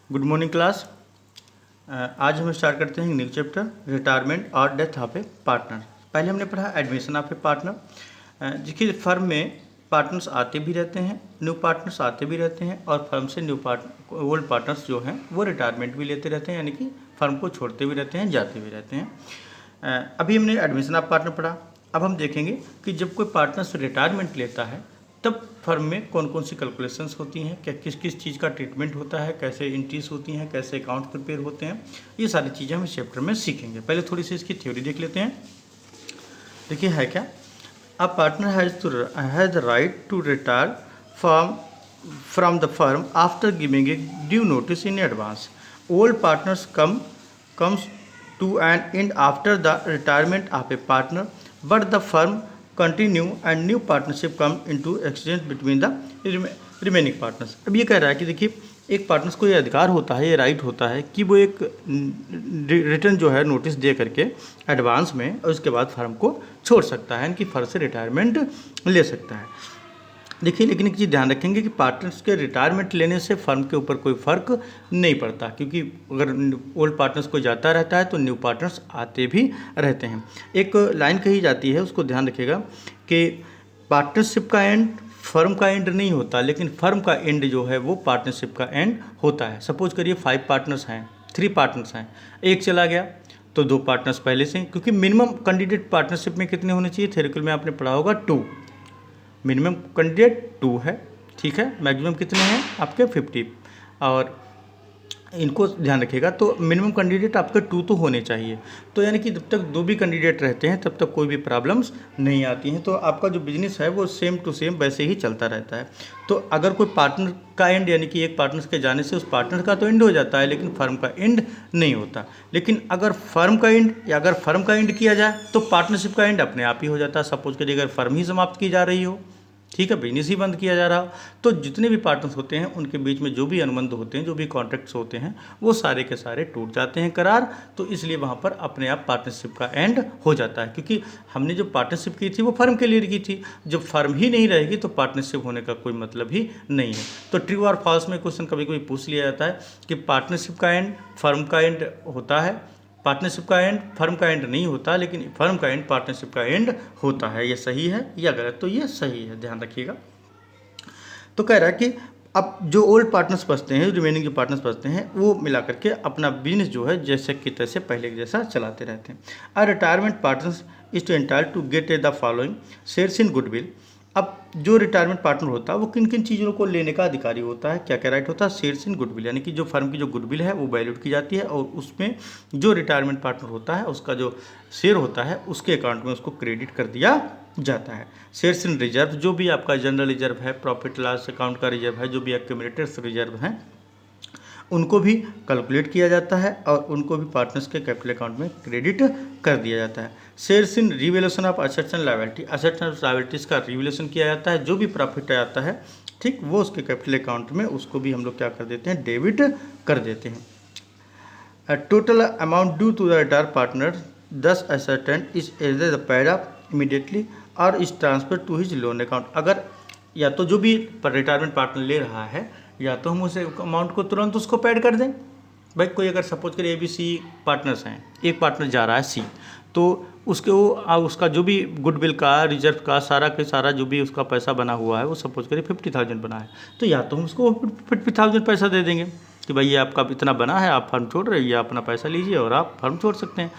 Good morning class. आज हम start करते हैं न्यू चैप्टर रिटायरमेंट और डेथ ऑफ ए पार्टनर। पहले हमने पढ़ा एडमिशन ऑफ ए पार्टनर। जिसकी फर्म में पार्टनर्स आते भी रहते हैं, न्यू पार्टनर्स आते भी रहते हैं और फर्म से ओल्ड पार्टनर्स जो हैं वो रिटायरमेंट भी लेते रहते हैं, यानी कि फर्म को छोड़ते भी रहते हैं, जाते भी रहते हैं। अभी हमने एडमिशन ऑफ पार्टनर पढ़ा। अब हम देखेंगे कि जब कोई पार्टनर्स रिटायरमेंट लेता है तब फर्म में कौन कौन सी कैलकुलेशंस होती हैं, क्या किस किस चीज़ का ट्रीटमेंट होता है, कैसे एंट्रीज होती हैं, कैसे अकाउंट प्रिपेयर होते हैं, ये सारी चीज़ें हम इस चैप्टर में सीखेंगे। पहले थोड़ी सी इसकी थ्योरी देख लेते हैं। देखिए है क्या, a partner has the right to retire from the firm after giving a due notice in advance. Old partners comes to an end after the retirement of a partner, but the firm continue and new partnership come into exchange between the remaining partners। अब ये कह रहा है कि देखिए एक partners को ये अधिकार होता है, ये राइट होता है कि वो एक रिटर्न जो है नोटिस दे करके एडवांस में और उसके बाद फर्म को छोड़ सकता है, इनकी फर्म से रिटायरमेंट ले सकता है। देखिए लेकिन एक चीज़ ध्यान रखेंगे कि पार्टनर्स के रिटायरमेंट लेने से फर्म के ऊपर कोई फ़र्क नहीं पड़ता, क्योंकि अगर ओल्ड पार्टनर्स को जाता रहता है तो न्यू पार्टनर्स आते भी रहते हैं। एक लाइन कही जाती है, उसको ध्यान रखिएगा कि पार्टनरशिप का एंड फर्म का एंड नहीं होता, लेकिन फर्म का एंड जो है वो पार्टनरशिप का एंड होता है। सपोज करिए 5 पार्टनर्स हैं, 3 पार्टनर्स हैं, एक चला गया तो 2 पार्टनर्स पहले से, क्योंकि मिनिमम कैंडिडेट पार्टनरशिप में कितने होने चाहिए, थ्योरेटिकल में आपने पढ़ा होगा 2। मिनिमम कैंडिडेट 2 है, ठीक है। मैक्सिमम कितने हैं आपके 50, और इनको ध्यान रखिएगा। तो मिनिमम कैंडिडेट आपके 2 तो होने चाहिए, तो यानी कि जब तक 2 भी कैंडिडेट रहते हैं तब तक कोई भी प्रॉब्लम्स नहीं आती हैं, तो आपका जो बिजनेस है वो सेम टू सेम वैसे ही चलता रहता है। तो अगर कोई पार्टनर का एंड, यानी कि एक पार्टनर के जाने से उस पार्टनर का तो एंड हो जाता है, लेकिन फर्म का एंड नहीं होता। लेकिन अगर फर्म का एंड या अगर फर्म का एंड किया जाए तो पार्टनरशिप का एंड अपने आप ही हो जाता है। सपोज करिए अगर फर्म ही समाप्त की जा रही हो, ठीक है, बिजनेस ही बंद किया जा रहा हो, तो जितने भी पार्टनर्स होते हैं उनके बीच में जो भी अनुबंध होते हैं, जो भी कॉन्ट्रैक्ट्स होते हैं, वो सारे के सारे टूट जाते हैं, करार। तो इसलिए वहाँ पर अपने आप पार्टनरशिप का एंड हो जाता है, क्योंकि हमने जो पार्टनरशिप की थी वो फर्म के लिए की थी। जब फर्म ही नहीं रहेगी तो पार्टनरशिप होने का कोई मतलब ही नहीं है। तो ट्रू और फॉल्स में क्वेश्चन कभी कभी पूछ लिया जाता है कि पार्टनरशिप का एंड फर्म का एंड होता है, पार्टनरशिप का एंड फर्म का एंड नहीं होता, लेकिन फर्म का एंड पार्टनरशिप का एंड होता है। ये सही है या गलत? तो ये सही है, ध्यान रखिएगा। तो कह रहा है कि अब जो ओल्ड पार्टनर्स बचते हैं, रिमेनिंग जो पार्टनर्स बचते हैं, वो मिला करके अपना बिजनेस जो है जैसे की तैसे पहले के जैसा चलाते रहते हैं। A retirement partners is to entitled to get the following shares in goodwill. अब जो रिटायरमेंट पार्टनर होता है वो किन किन चीज़ों को लेने का अधिकारी होता है, क्या क्या राइट होता है? शेयर्स इन गुडविल, यानी कि जो फर्म की जो गुडविल है वो वैल्यूड की जाती है और उसमें जो रिटायरमेंट पार्टनर होता है उसका जो शेयर होता है उसके अकाउंट में उसको क्रेडिट कर दिया जाता है। शेयर्स इन रिजर्व, जो भी आपका जनरल रिजर्व है, प्रॉफिट लॉस अकाउंट का रिजर्व है, जो भी एक्यूमुलेटर्स रिजर्व हैं, उनको भी कैलकुलेट किया जाता है और उनको भी पार्टनर्स के कैपिटल अकाउंट में क्रेडिट कर दिया जाता है। Shares in revaluation of assets and liability, assets and liabilities का रिवैल्यूएशन किया जाता है, जो भी प्रॉफिट आता है, ठीक, वो उसके कैपिटल अकाउंट में उसको भी हम लोग क्या कर देते हैं, डेबिट कर देते हैं। Total amount due to the retire partner thus ascertained is as paid up immediately और is transfer to his loan account. अगर या तो जो भी रिटायरमेंट पार्टनर ले रहा है या तो हम उसे अमाउंट को तुरंत उसको पेड कर दें। भाई कोई अगर सपोज करिए ABC पार्टनर्स हैं, एक पार्टनर जा रहा है C, तो उसके वो उसका जो भी गुडविल का, रिजर्व का, सारा के सारा जो भी उसका पैसा बना हुआ है वो सपोज करिए 50,000 बना है, तो या तो हम उसको 50,000 पैसा दे देंगे कि भाई ये आपका इतना बना है, आप फर्म छोड़ रहे हैं, ये अपना पैसा लीजिए और आप फर्म छोड़ सकते हैं।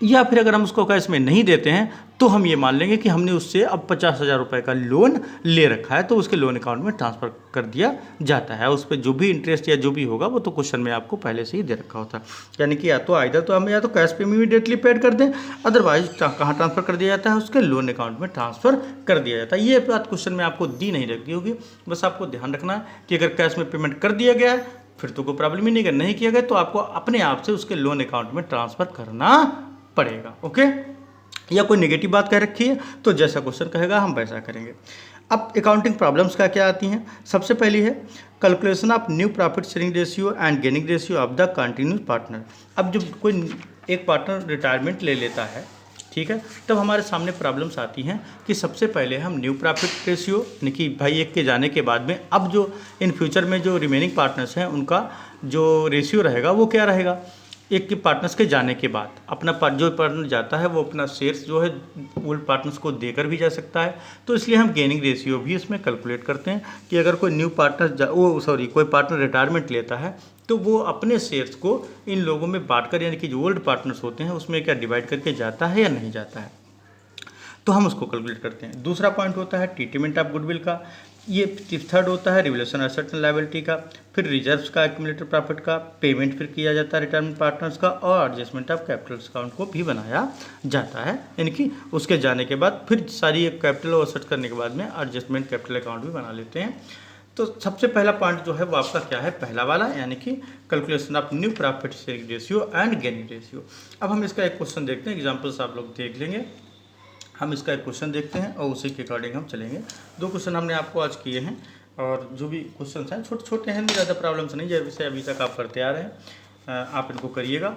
या फिर अगर हम उसको कैश में नहीं देते हैं तो हम ये मान लेंगे कि हमने उससे अब 50,000 रुपये का लोन ले रखा है, तो उसके लोन अकाउंट में ट्रांसफ़र कर दिया जाता है। उस पर जो भी इंटरेस्ट या जो भी होगा वो तो क्वेश्चन में आपको पहले से ही दे रखा होता है। यानी कि या तो आइदर तो हमें या तो कैश पे इमीडिएटली पेड कर दें, अदरवाइज कहाँ ट्रांसफ़र कर दिया जाता है, उसके लोन अकाउंट में ट्रांसफ़र कर दिया जाता है। ये बात क्वेश्चन में आपको दी नहीं रखी होगी, बस आपको ध्यान रखना है कि अगर कैश में पेमेंट कर दिया गया है फिर तो कोई प्रॉब्लम ही नहीं, अगर नहीं किया गया तो आपको अपने आप से उसके लोन अकाउंट में ट्रांसफ़र करना पड़ेगा। ओके, या कोई नेगेटिव बात कह रखी है तो जैसा क्वेश्चन कहेगा हम वैसा करेंगे। अब अकाउंटिंग प्रॉब्लम्स क्या क्या आती हैं? सबसे पहली है calculation of new profit sharing ratio and gaining ratio of the continuous partner. अब जब कोई एक पार्टनर रिटायरमेंट ले लेता है, ठीक ठीक है। तब हमारे सामने प्रॉब्लम्स आती हैं कि सबसे पहले हम न्यू प्रॉफिट रेशियो यानी कि भाई एक के जाने के बाद में अब जो इन फ्यूचर में जो रिमेनिंग पार्टनर्स हैं उनका जो रेशियो रहेगा वो क्या रहेगा, एक के पार्टनर्स के जाने के बाद अपना जो पार्टनर जाता है वो अपना शेयर्स जो है ओल्ड पार्टनर्स को देकर भी जा सकता है। तो इसलिए हम गेनिंग रेशियो भी इसमें कैलकुलेट करते हैं कि अगर कोई न्यू पार्टनर कोई पार्टनर रिटायरमेंट लेता है तो वो अपने शेयर्स को इन लोगों में बांटकर यानी कि जो ओल्ड पार्टनर्स होते हैं उसमें क्या डिवाइड करके जाता है या नहीं जाता है, तो हम उसको कैलकुलेट करते हैं। दूसरा पॉइंट होता है ट्रीटमेंट ऑफ गुडविल का, ये थर्ड होता है रिवोल्यूशन एसेट एंड लायबिलिटी का, फिर रिजर्व्स का, एक्यूमुलेटेड प्रॉफिट का, पेमेंट फिर किया जाता है रिटायरमेंट पार्टनर्स का, और एडजस्टमेंट ऑफ कैपिटल अकाउंट को भी बनाया जाता है, यानी कि उसके जाने के बाद फिर सारी कैपिटल और एसेट करने के बाद में एडजस्टमेंट कैपिटल अकाउंट भी बना लेते हैं। तो सबसे पहला पॉइंट जो है वो आपका क्या है, पहला वाला, यानी कि calculation of new profit sharing ratio and gaining ratio. अब हम इसका एक क्वेश्चन देखते हैं, एग्जाम्पल्स आप लोग देख लेंगे। हम इसका एक क्वेश्चन देखते हैं और उसी के अकॉर्डिंग हम चलेंगे। 2 क्वेश्चन हमने आपको आज किए हैं और जो भी क्वेश्चन हैं छोटे छोटे हैं, ज़्यादा प्रॉब्लम्स नहीं, जैसे अभी तक आप करते आ रहे हैं आप इनको करिएगा।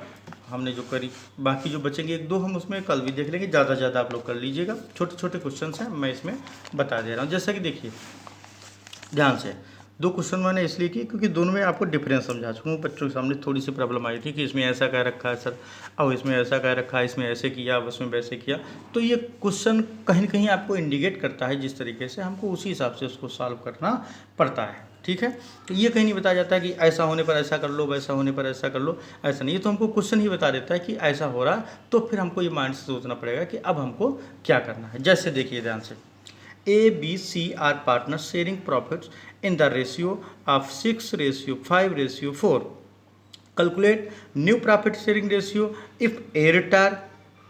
हमने जो करी बाकी जो बचेंगे 1-2 हम उसमें कल भी देख लेंगे, ज़्यादा आप लोग कर लीजिएगा। छोटे छोटे क्वेश्चन हैं, मैं इसमें बता दे रहा हूँ। जैसा कि देखिए ध्यान से 2 क्वेश्चन मैंने इसलिए किए क्योंकि दोनों में आपको डिफरेंस समझा चुका हूँ। बच्चों के सामने थोड़ी सी प्रॉब्लम आई थी कि इसमें ऐसा कह रखा है सर, और इसमें ऐसा कह रखा है, इसमें ऐसे किया, अब इसमें वैसे किया। तो ये क्वेश्चन कहीं न कहीं आपको इंडिकेट करता है जिस तरीके से हमको उसी हिसाब से उसको सॉल्व करना पड़ता है, ठीक है। तो ये कहीं नहीं बताया जाता है कि ऐसा होने पर ऐसा कर लो, वैसा होने पर ऐसा कर लो, ऐसा नहीं। ये तो हमको क्वेश्चन ही बता देता है कि ऐसा हो रहा है, तो फिर हमको ये माइंड से सोचना पड़ेगा कि अब हमको क्या करना है। जैसे देखिए ध्यान से, A, B, C are partners sharing profits in the ratio of 6:5:4. Calculate new profit sharing ratio if A retire,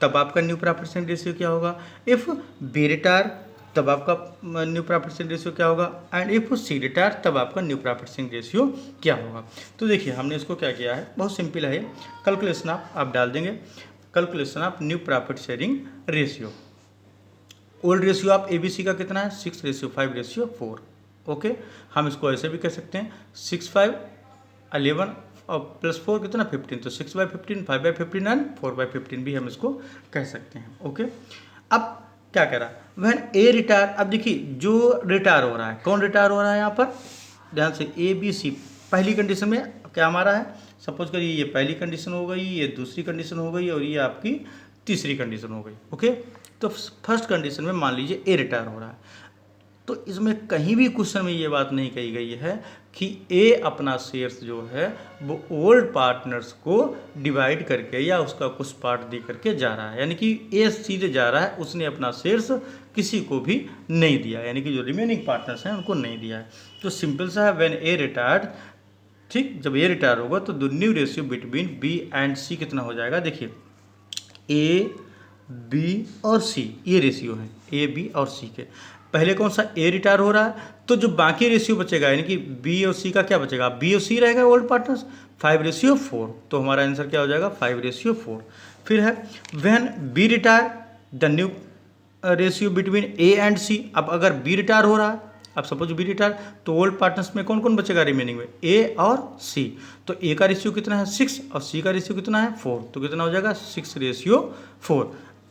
तब आपका न्यू प्रॉफिट शेयरिंग रेशियो क्या होगा, इफ B retire तब आपका न्यू प्रॉफिट शेयरिंग रेशियो क्या होगा, एंड इफ C retire तब आपका न्यू प्रॉफिट शेयरिंग रेशियो क्या होगा। तो देखिए हमने इसको क्या किया है, बहुत सिंपल है। कैलकुलेशन आप डाल देंगे, calculation of new profit sharing ratio. Old ratio आप ABC का कितना है, 6:5:4। ओके, हम इसको ऐसे भी कह सकते हैं 6, 5, 11 और +4 कितना 15, तो 6/15, 5/15 एंड 4/15 भी हम इसको कह सकते हैं। ओके, अब क्या कह रहा है, व्हेन A रिटायर। अब देखिए जो रिटायर हो रहा है, कौन रिटायर हो रहा है यहाँ पर, ध्यान से ABC पहली कंडीशन में क्या हमारा है, सपोज करिए ये पहली कंडीशन हो गई, ये दूसरी कंडीशन हो गई और ये आपकी तीसरी कंडीशन हो गई। ओके, तो फर्स्ट कंडीशन में मान लीजिए ए रिटायर हो रहा है, तो इसमें कहीं भी क्वेश्चन में ये बात नहीं कही गई है कि ए अपना शेयर्स जो है वो ओल्ड पार्टनर्स को डिवाइड करके या उसका कुछ पार्ट दे करके जा रहा है, यानी कि ए सीधे जा रहा है, उसने अपना शेयर्स किसी को भी नहीं दिया, यानी कि जो रिमेनिंग पार्टनर्स हैं उनको नहीं दिया है। तो सिंपल सा है, व्हेन ए रिटायर्ड, ठीक, जब ए रिटायर होगा तो the new ratio between B and C कितना हो जाएगा, देखिए ए, बी और सी, ये रेशियो है ए, बी और सी के। पहले कौन सा, ए रिटायर हो रहा है, तो जो बाकी रेशियो बचेगा यानी कि बी और सी का क्या बचेगा, बी और सी रहेगा ओल्ड पार्टनर्स, 5:4। तो हमारा आंसर क्या हो जाएगा, 5:4। फिर है when B retire the new ratio between A and C. अब अगर बी रिटायर हो रहा है, अब सपोज बी रिटायर, तो ओल्ड पार्टनर्स में कौन कौन बचेगा रिमेनिंग में, ए और सी। तो ए का रेशियो कितना है 6 और सी का रेशियो कितना है 4, तो कितना हो जाएगा 6:4।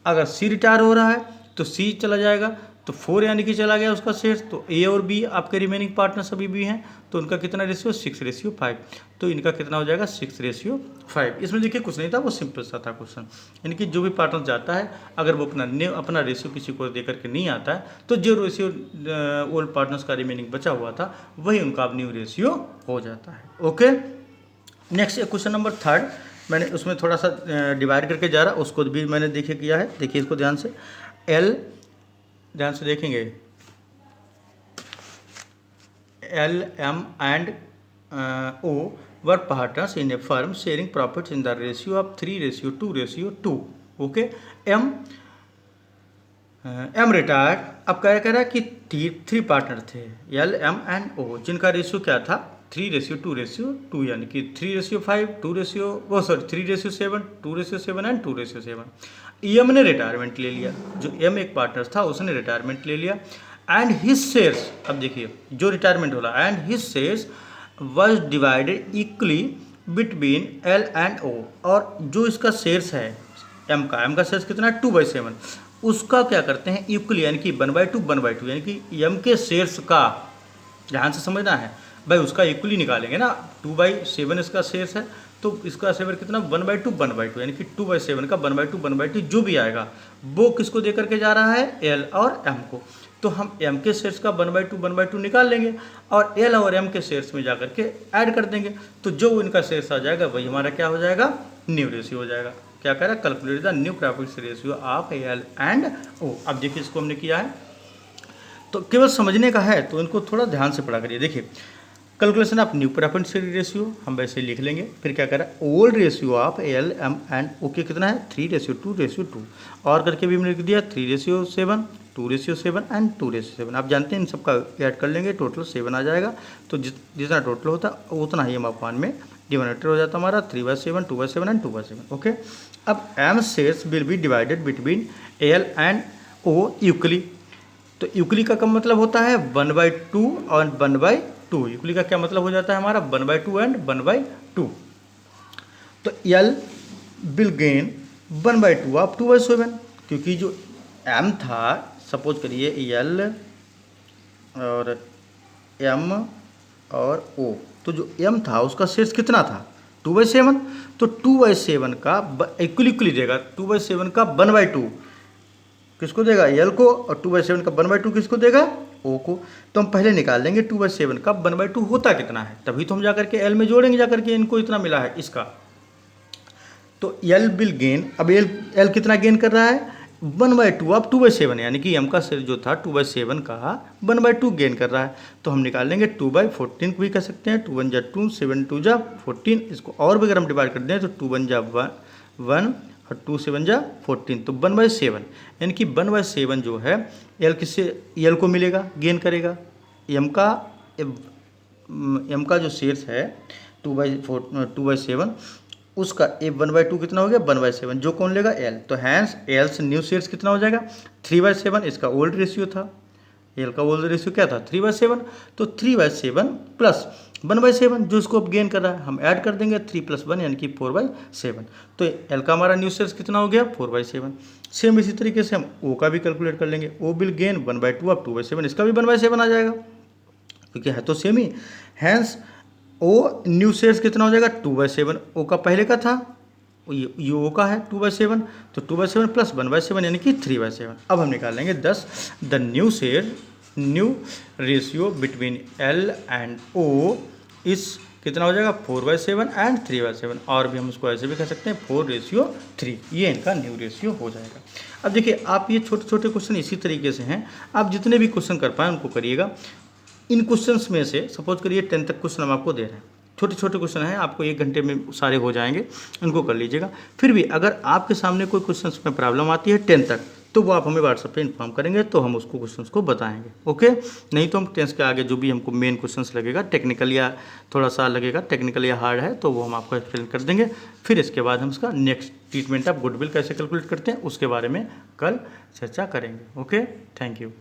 अगर सी रिटायर हो रहा है तो सी चला जाएगा, तो 4 यानी कि चला गया उसका शेयर, तो ए और बी आपके रिमेनिंग पार्टनर्स अभी भी हैं, तो उनका कितना रेशियो 6:5, तो इनका कितना हो जाएगा 6:5। इसमें देखिए कुछ नहीं था, वो सिंपल सा था क्वेश्चन, यानी कि जो भी पार्टनर जाता है अगर वो अपना रेशियो किसी को दे करके नहीं आता है, तो जो रेशियो ओल्ड पार्टनर्स का रिमेनिंग बचा हुआ था वही उनका अब न्यू रेशियो हो जाता है। ओके, नेक्स्ट क्वेश्चन नंबर 3 मैंने उसमें थोड़ा सा डिवाइड करके जा रहा, उसको भी मैंने देखिए किया है। देखिए इसको ध्यान से, एल ध्यान से देखेंगे, L, M and O were partners in a firm sharing profits in the ratio of 3:2:2। Okay, M retired, अब क्या कह रहा है कि 3 पार्टनर थे एल, एम एंड ओ, जिनका रेशियो क्या था 3:2:2, यानी कि 3:5, 3:7, 2:7 एंड 2:7। एम ने रिटायरमेंट ले लिया, जो एम एक पार्टनर था उसने रिटायरमेंट ले लिया, एंड हिज शेयर्स, अब देखिए जो रिटायरमेंट हो रहा, and his shares was divided equally between L and O, और जो इसका शेयर्स है एम का शेष कितना है 2/7, उसका क्या करते हैं इक्वली यानी कि 1/2 यानी कि एम के शेष का, ध्यान से समझना है भाई, उसका इक्वली निकालेंगे ना। 2/7 इसका शेष है तो इसका शेष कितना 1/2 यानी कि 2/7 का 1/2 जो भी आएगा वो किसको दे करके जा रहा है एल और एम को। तो हम एम के शेष का 1/2 निकाल लेंगे और एल और एम के शेष में जा करके ऐड कर देंगे, तो जो इनका शेष आ जाएगा वही हमारा क्या हो जाएगा न्यू रेशियो हो जाएगा। क्या कह रहा है calculate the new profit ratio of L and O. अब देखिए इसको हमने किया है तो केवल समझने का है तो इनको थोड़ा ध्यान से पढ़ा करिए। देखिए calculation of new preference ratio हम वैसे लिख लेंगे, फिर क्या कह रहा है old ratio of L M and O के कितना है 3:2:2 और करके भी हमने लिख दिया 3:7 2:7 एंड 2:7। आप जानते हैं इन सबका ऐड कर लेंगे टोटल 7 आ जाएगा, तो जितना टोटल होता उतना ही हम अपान में डिनोमिनेटर हो जाता हमारा 3/7 2/7 एंड 2/7। ओके, अब M shares will be divided between L and O equally. तो यूक्ली का कम मतलब होता है 1/2 और 1/2। यूक्ली का क्या मतलब हो जाता है हमारा 1/2 एंड 1/2। तो एल विल गेन 1/2 ऑफ 2/7, क्योंकि जो एम था सपोज करिए एल और एम और ओ, तो जो एम था उसका शेष कितना था 2/7, तो 2/7 का इक्वली देगा 2/7 का 1/2 किसको देगा एल को और 2/7 का 1/2 किसको देगा ओ को। तो हम पहले निकाल लेंगे 2/7 का 1/2 होता कितना है, तभी तो हम जाकर के एल में जोड़ेंगे, जाकर के इनको इतना मिला है इसका। तो एल विल गेन, अब एल कितना गेन कर रहा है 1/2 ऑफ 2/7, यानी कि एम का शेयर जो था 2/7 का 1/2 गेन कर रहा है। तो हम निकाल लेंगे 2/14 भी कह सकते हैं, 2 1 जा 2 7 2 जा 14। इसको और भी अगर हम डिवाइड कर दें तो 2 1 जा 1 और 2 7 जा 14, तो 1/7 यानी कि 1/7 जो है एल किससे एल को मिलेगा गेन करेगा। एम का जो शेयर्स है 2/7 उसका 1/2 कितना हो गया 1/7, जो कौन लेगा एल। तो हैंस एल से न्यू शेयर्स कितना हो जाएगा 3/7, इसका ओल्ड रेशियो था, एल का ओल्ड रेशियो क्या था 3/7, तो 3/7 प्लस 1/7 जो इसको अब गेन कर रहा है हम ऐड कर देंगे 3 + 1 यानी कि 4/7। तो एल का हमारा न्यू शेयर्स कितना हो गया 4/7। सेम इसी तरीके से हम ओ का भी कैलकुलेट कर लेंगे, ओ विल गेन 1/2 ऑफ 2/7, इसका भी 1/7 आ जाएगा क्योंकि है तो सेम ही। हैंस ओ न्यू शेयर्स कितना हो जाएगा 2/7, ओ का पहले का था ये ओ का है 2/7, तो 2/7 प्लस 1/7 यानी कि 3/7। अब हम निकालेंगे 10 the new ratio between L and O इस कितना हो जाएगा 4/7 एंड 3/7, और भी हम उसको ऐसे भी कह सकते हैं 4:3, ये इनका न्यू रेशियो हो जाएगा। अब देखिए आप ये छोटे छोटे क्वेश्चन इसी तरीके से हैं, आप जितने भी क्वेश्चन कर पाएँ उनको करिएगा। इन क्वेश्चंस में से सपोज करिए 10 तक क्वेश्चन हम आपको दे रहे हैं, छोटे छोटे क्वेश्चन हैं, आपको 1 घंटे में सारे हो जाएंगे, इनको कर लीजिएगा। फिर भी अगर आपके सामने कोई क्वेश्चंस में प्रॉब्लम आती है 10 तक, तो वो आप हमें व्हाट्सएप पे इन्फॉर्म करेंगे, तो हम उसको क्वेश्चंस को बताएंगे। ओके, नहीं तो हम 10 के आगे जो भी हमको मेन क्वेश्चंस लगेगा टेक्निकल या थोड़ा सा लगेगा टेक्निकल या हार्ड है, तो वो हम आपको एक्सप्लेन कर देंगे। फिर इसके बाद हम इसका नेक्स्ट ट्रीटमेंट ऑफ गुडविल कैसे कैलकुलेट करते हैं उसके बारे में कल चर्चा करेंगे। Okay, thank you.